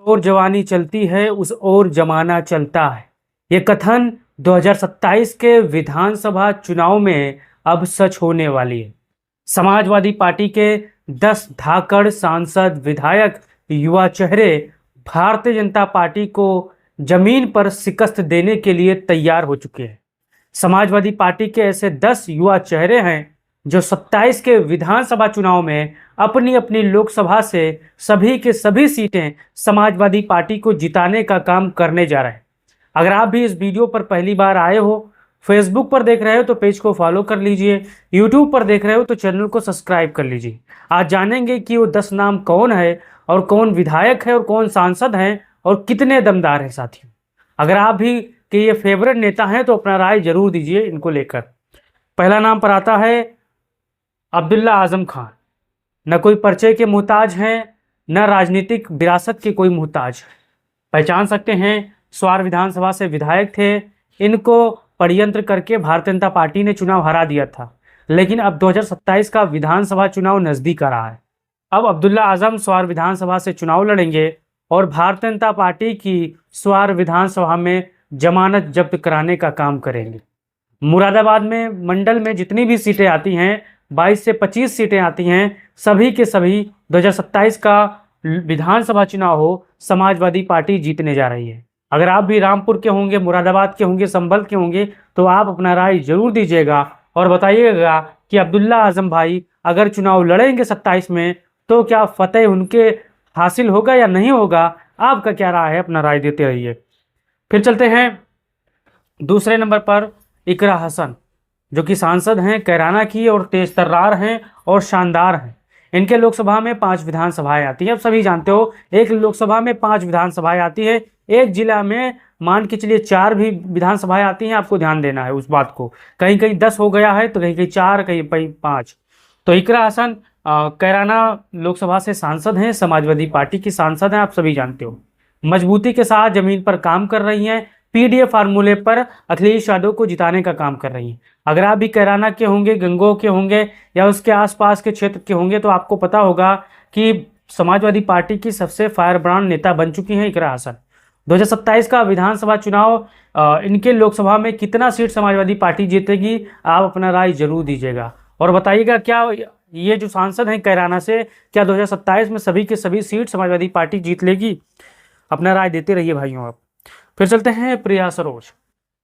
और जवानी चलती है उस ओर जमाना चलता है। ये कथन 2027 के विधानसभा चुनाव में अब सच होने वाली है। समाजवादी पार्टी के 10 धाकड़ सांसद, विधायक, युवा चेहरे भारतीय जनता पार्टी को जमीन पर शिकस्त देने के लिए तैयार हो चुके हैं। समाजवादी पार्टी के ऐसे 10 युवा चेहरे हैं जो 27 के विधानसभा चुनाव में अपनी अपनी लोकसभा से सभी के सभी सीटें समाजवादी पार्टी को जिताने का काम करने जा रहे हैं। अगर आप भी इस वीडियो पर पहली बार आए हो, फेसबुक पर देख रहे हो तो पेज को फॉलो कर लीजिए, यूट्यूब पर देख रहे हो तो चैनल को सब्सक्राइब कर लीजिए। आज जानेंगे कि वो 10 नाम कौन है और कौन विधायक है और कौन सांसद हैं और कितने दमदार हैं साथियों। अगर आप भी कि ये फेवरेट नेता हैं तो अपना राय जरूर दीजिए इनको लेकर। पहला नाम पर आता है अब्दुल्ला आजम खान। न कोई परिचय के मोहताज हैं, न राजनीतिक विरासत के कोई मोहताज। पहचान सकते हैं, स्वार विधानसभा से विधायक थे। इनको षड्यंत्र करके भारतीय जनता पार्टी ने चुनाव हरा दिया था, लेकिन अब 2027 का विधानसभा चुनाव नजदीक आ रहा है। अब अब्दुल्ला आजम स्वार विधानसभा से चुनाव लड़ेंगे और भारतीय जनता पार्टी की स्वार विधानसभा में जमानत जब्त कराने का काम करेंगे। मुरादाबाद में मंडल में जितनी भी सीटें आती हैं, 22 से 25 सीटें आती हैं, सभी के सभी 2027 का विधानसभा चुनाव हो, समाजवादी पार्टी जीतने जा रही है। अगर आप भी रामपुर के होंगे, मुरादाबाद के होंगे, संभल के होंगे तो आप अपना राय जरूर दीजिएगा और बताइएगा कि अब्दुल्ला आजम भाई अगर चुनाव लड़ेंगे 27 में तो क्या फतेह उनके हासिल होगा या नहीं होगा। आपका क्या राय है, अपना राय देते रहिए। फिर चलते हैं दूसरे नंबर पर इकरा हसन, जो कि सांसद हैं कैराना की और तेज तर्रार हैं और शानदार हैं। इनके लोकसभा में 5 विधानसभाएं आती हैं। अब सभी जानते हो, एक लोकसभा में 5 विधानसभाएं आती है। एक जिला में मान के चलिए 4 भी विधानसभाएं आती हैं। आपको ध्यान देना है उस बात को, कहीं कहीं 10 हो गया है तो कहीं कहीं 4, कहीं कहीं 5। तो इकरा हसन कैराना लोकसभा से सांसद हैं, समाजवादी पार्टी की सांसद हैं, आप सभी जानते हो। मजबूती के साथ जमीन पर काम कर रही हैं। पीडीए फार्मूले पर अखिलेश यादव को जिताने का काम कर रही हैं। अगर आप भी कैराना के होंगे, गंगोह के होंगे या उसके आसपास के क्षेत्र के होंगे तो आपको पता होगा कि समाजवादी पार्टी की सबसे फायर ब्रांड नेता बन चुकी हैं इकरा हसन। 2027 का विधानसभा चुनाव इनके लोकसभा में कितना सीट समाजवादी पार्टी जीतेगी, आप अपना राय जरूर दीजिएगा और बताइएगा क्या ये जो सांसद हैं कैराना से, क्या 2027 में सभी के सभी सीट समाजवादी पार्टी जीत लेगी। अपना राय देते रहिए भाइयों आप। फिर चलते हैं प्रिया सरोज।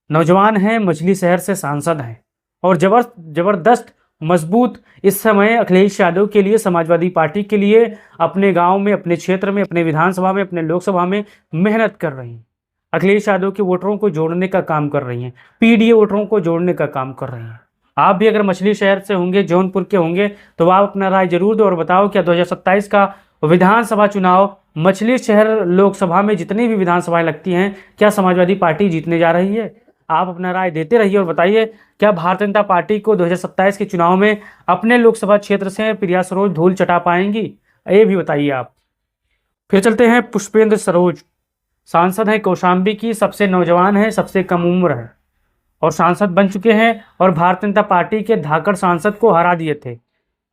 नौजवान हैं, मछली शहर से सांसद हैं और जबरदस्त मजबूत इस समय अखिलेश यादव के लिए, समाजवादी पार्टी के लिए अपने गांव में, अपने क्षेत्र में, अपने विधानसभा में, अपने लोकसभा में मेहनत कर रही हैं। अखिलेश यादव के वोटरों को जोड़ने का काम कर रही हैं, पीडीए वोटरों को जोड़ने का काम कर रही हैं। आप भी अगर मछली शहर से होंगे, जौनपुर के होंगे तो आप अपना राय जरूर दो और बताओ क्या 2027 का विधानसभा चुनाव मछली शहर लोकसभा में जितनी भी विधानसभाएं लगती हैं, क्या समाजवादी पार्टी जीतने जा रही है। आप अपना राय देते रहिए और बताइए क्या भारतीय जनता पार्टी को 2027 के चुनाव में अपने लोकसभा क्षेत्र से प्रिया सरोज धूल चटा पाएंगी, ये भी बताइए आप। फिर चलते हैं पुष्पेंद्र सरोज। सांसद है कौशाम्बी की, सबसे नौजवान है, सबसे कम उम्र है और सांसद बन चुके हैं और भारतीय जनता पार्टी के धाकड़ सांसद को हरा दिए थे।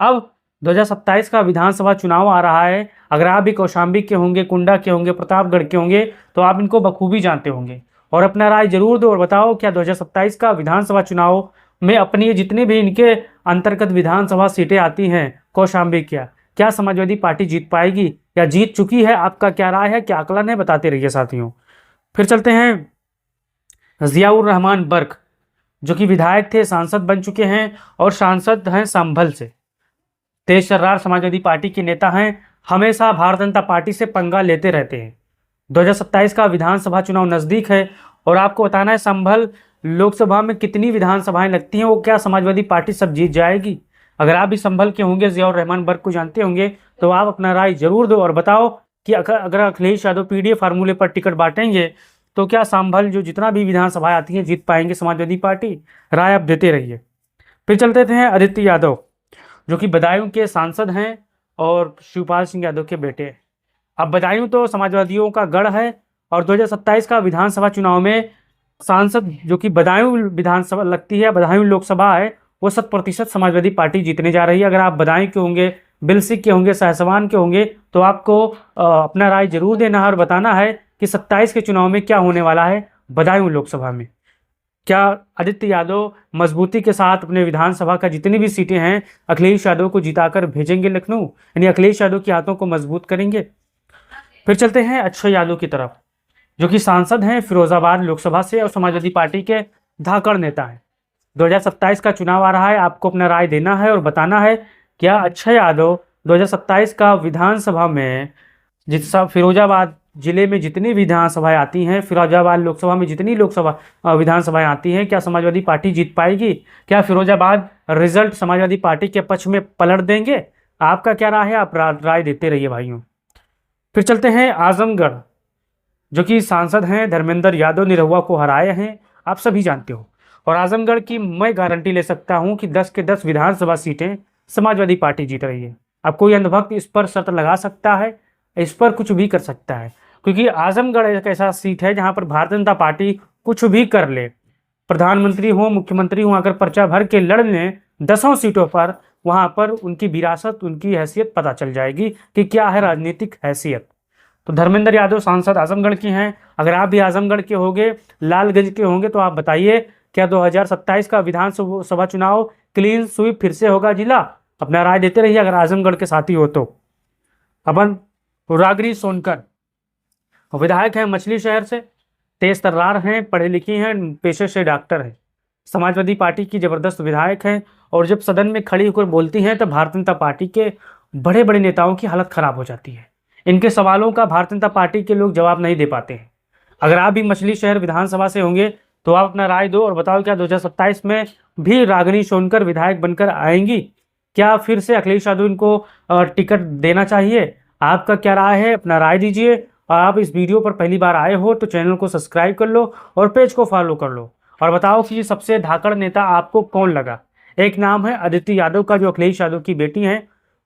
अब 2027 का विधानसभा चुनाव आ रहा है। अगर आप भी कौशाम्बी के होंगे, कुंडा के होंगे, प्रतापगढ़ के होंगे तो आप इनको बखूबी जानते होंगे और अपना राय जरूर दो और बताओ क्या 2027 का विधानसभा चुनाव में अपनी जितनी भी इनके अंतर्गत विधानसभा सीटें आती हैं कौशाम्बी, क्या समाजवादी पार्टी जीत पाएगी या जीत चुकी है। आपका क्या राय है, क्या आकलन है, बताते रहिए साथियों। फिर चलते हैं जियाउर रहमान बर्क, जो कि विधायक थे, सांसद बन चुके हैं और सांसद हैं संभल से। तेज तर्रार समाजवादी पार्टी के नेता हैं, हमेशा भारतीय जनता पार्टी से पंगा लेते रहते हैं। 2027 का विधानसभा चुनाव नज़दीक है और आपको बताना है संभल लोकसभा में कितनी विधानसभाएं लगती हैं, वो क्या समाजवादी पार्टी सब जीत जाएगी। अगर आप भी संभल के होंगे, जियाउर रहमान बर्क को जानते होंगे तो आप अपना राय जरूर दो और बताओ कि अगर अखिलेश यादव पीडीए फार्मूले पर टिकट बांटेंगे तो क्या संभल जो जितना भी विधानसभाएं आती हैं जीत पाएंगे समाजवादी पार्टी। राय आप देते रहिए। फिर चलते थे आदित्य यादव, जो कि बदायूं के सांसद हैं और शिवपाल सिंह यादव के बेटे। अब बदायूं तो समाजवादियों का गढ़ है और 2027 का विधानसभा चुनाव में सांसद जो कि बदायूं विधानसभा लगती है, बदायूं लोकसभा है, वो 100% समाजवादी पार्टी जीतने जा रही है। अगर आप बदायूं के होंगे, बिलसिक के होंगे, सहसवान के होंगे, तो आपको अपना राय जरूर देना है और बताना है कि 27 के चुनाव में क्या होने वाला है बदायूं लोकसभा में। क्या आदित्य यादव मजबूती के साथ अपने विधानसभा का जितनी भी सीटें हैं अखिलेश यादव को जिताकर भेजेंगे लखनऊ, यानी अखिलेश यादव के हाथों को मजबूत करेंगे? फिर चलते हैं अक्षय यादव की तरफ, जो कि सांसद हैं फिरोजाबाद लोकसभा से और समाजवादी पार्टी के धाकड़ नेता हैं। 2027 का चुनाव आ रहा है, आपको अपना राय देना है और बताना है क्या अक्षय यादव 2027 का विधानसभा में फिरोजाबाद जिले में जितनी विधानसभाएं आती हैं, फिरोजाबाद लोकसभा में जितनी लोकसभा विधानसभाएं आती हैं, क्या समाजवादी पार्टी जीत पाएगी? क्या फिरोजाबाद रिजल्ट समाजवादी पार्टी के पक्ष में पलट देंगे? आपका क्या राय है? आप राय देते रहिए भाइयों। फिर चलते हैं आजमगढ़, जो कि सांसद हैं धर्मेंद्र यादव निरहुआ को हराए हैं, आप सभी जानते हो। और आजमगढ़ की मैं गारंटी ले सकता हूं कि 10 के 10 विधानसभा सीटें समाजवादी पार्टी जीत रही है। अब कोई अंधभक्त इस पर शर्त लगा सकता है, इस पर कुछ भी कर सकता है, क्योंकि आजमगढ़ एक ऐसा सीट है जहां पर भारतीय जनता पार्टी कुछ भी कर ले, प्रधानमंत्री हो, मुख्यमंत्री हो, अगर पर्चा भर के लड़ लें 10 सीटों पर, वहां पर उनकी विरासत, उनकी हैसियत पता चल जाएगी कि क्या है राजनीतिक हैसियत। तो धर्मेंद्र यादव सांसद आजमगढ़ की हैं। अगर आप भी आजमगढ़ के होंगे, लालगंज के होंगे, तो आप बताइए क्या 2027 का विधानसभा चुनाव क्लीन स्वीप फिर से होगा जिला? अपना राय देते रहिए अगर आजमगढ़ के साथी हो तो। अपन रागरी सोनकर विधायक हैं मछली शहर से, तेज तर्रार हैं, पढ़े लिखे हैं, पेशे से डॉक्टर हैं, समाजवादी पार्टी की जबरदस्त विधायक हैं, और जब सदन में खड़ी होकर बोलती हैं तो भारतीय जनता पार्टी के बड़े बड़े नेताओं की हालत खराब हो जाती है। इनके सवालों का भारतीय जनता पार्टी के लोग जवाब नहीं दे पाते हैं। अगर आप भी मछली शहर विधानसभा से होंगे तो आप अपना राय दो और बताओ क्या 2027 में भी रागिनी सोनकर विधायक बनकर आएंगी? क्या फिर से अखिलेश यादव इनको टिकट देना चाहिए? आपका क्या राय है? अपना राय दीजिए। और आप इस वीडियो पर पहली बार आए हो तो चैनल को सब्सक्राइब कर लो और पेज को फॉलो कर लो, और बताओ कि सबसे धाकड़ नेता आपको कौन लगा। एक नाम है आदित्य यादव का, जो अखिलेश यादव की बेटी हैं।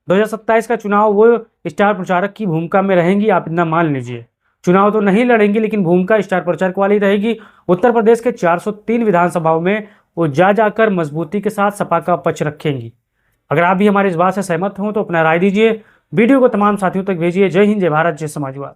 2027 का चुनाव वो स्टार प्रचारक की भूमिका में रहेंगी, आप इतना मान लीजिए। चुनाव तो नहीं लड़ेंगी लेकिन भूमिका स्टार प्रचारक वाली रहेगी। उत्तर प्रदेश के 403 विधानसभाओं में वो जाकर मजबूती के साथ सपा का पक्ष रखेंगी। अगर आप भी हमारे इस बात से सहमत हो तो अपना राय दीजिए। वीडियो को तमाम साथियों तक भेजिए। जय हिंद, जय भारत, जय समाजवाद।